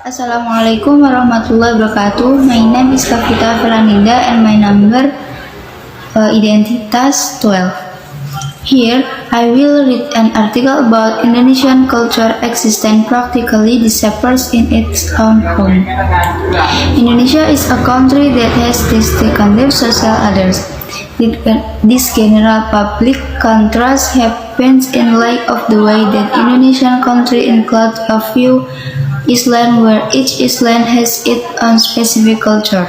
Assalamualaikum warahmatullahi wabarakatuh. My name is Kavita Fernanda and my number identitas 12. Here, I will read an article about Indonesian culture existing practically disappears in its own home. Indonesia is a country that has distinctive social others. This general public contrast happens in light of the way that Indonesian country includes a few islands where each island has its own specific culture.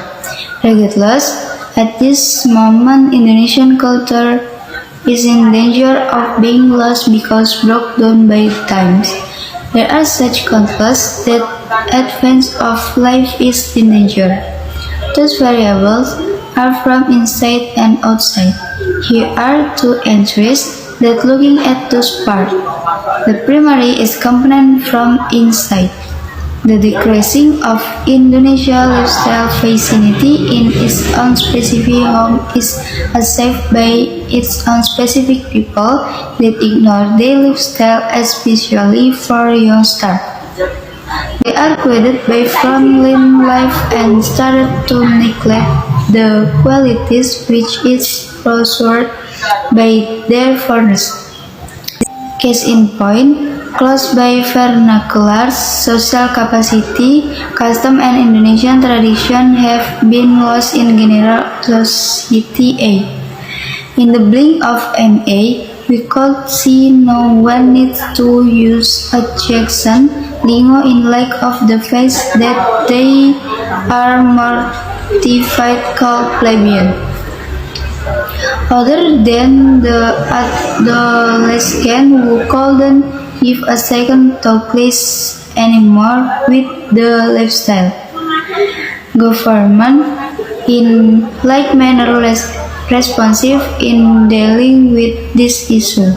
Regardless, at this moment Indonesian culture is in danger of being lost because broke down by times. There are such contrasts that advance of life is in danger. Those variables are from inside and outside. Here are two entries that looking at those parts. The primary is component from inside. The decreasing of Indonesia lifestyle vicinity in its own specific home is achieved by its own specific people that ignore their lifestyle, especially for youngsters. They are guided by family life and started to neglect the qualities which is pursued by their foreigners. Case in point, close by vernacular, social capacity, custom and Indonesian tradition have been lost in general society. In the blink of an eye, we could see no one needs to use adjacent lingo in lack of the fact that they are mortified called plebeian. Other than the adolescent who couldn't give a second thought anymore with the lifestyle. Government, in like manner, responsive in dealing with this issue.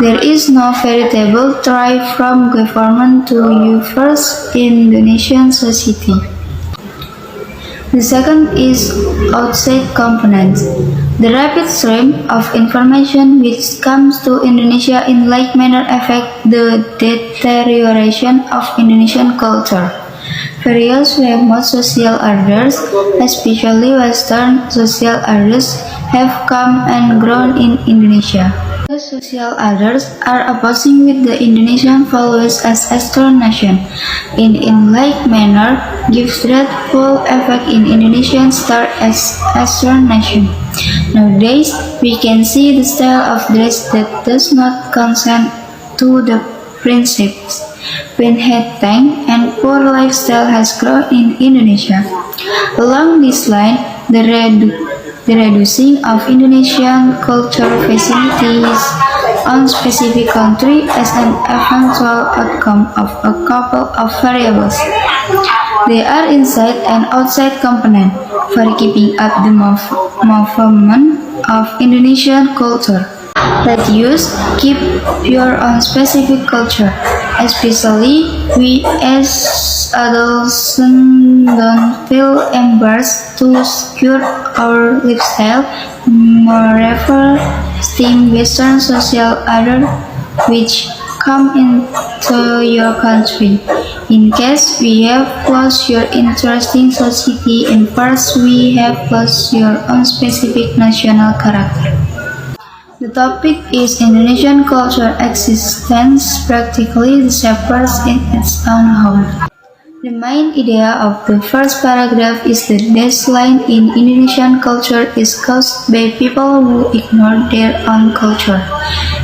There is no veritable thrive from government to reverse Indonesian society. The second is outside components. The rapid stream of information which comes to Indonesia in like manner affect the deterioration of Indonesian culture. Various remote social orders, especially Western social orders, have come and grown in Indonesia. The social others are opposing with the Indonesian values as Eastern nation, in like manner gives dreadful effect in Indonesian star as Eastern nation. Nowadays, we can see the style of dress that does not consent to the principles. When tank and poor lifestyle has grown in Indonesia. Along this line, the reducing of Indonesian culture facilities on specific country as an eventual outcome of a couple of variables. They are inside and outside component for keeping up the movement of Indonesian culture. Let us keep your own specific culture, especially we as adolescents don't feel embarrassed to secure our lifestyle, moreover steam Western social order which come into your country. In case we have lost your interesting society, in parts we have lost your own specific national character. The topic is Indonesian culture existence practically disappears in its own home. The main idea of the first paragraph is that decline in Indonesian culture is caused by people who ignore their own culture,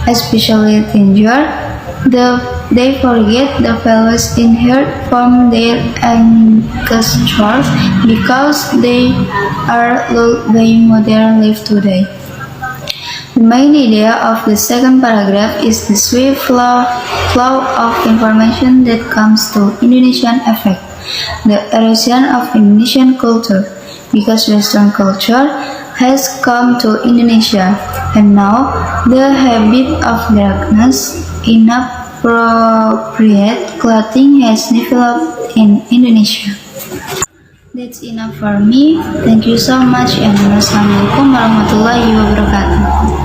especially teenagers. They forget the values inherited from their ancestors because they are lulled by modern life today. The main idea of the second paragraph is the swift flow of information that comes to Indonesian effect, the erosion of Indonesian culture, because Western culture has come to Indonesia, and now the habit of darkness, inappropriate clothing has developed in Indonesia. That's enough for me. Thank you so much and wassalamualaikum warahmatullahi wabarakatuh.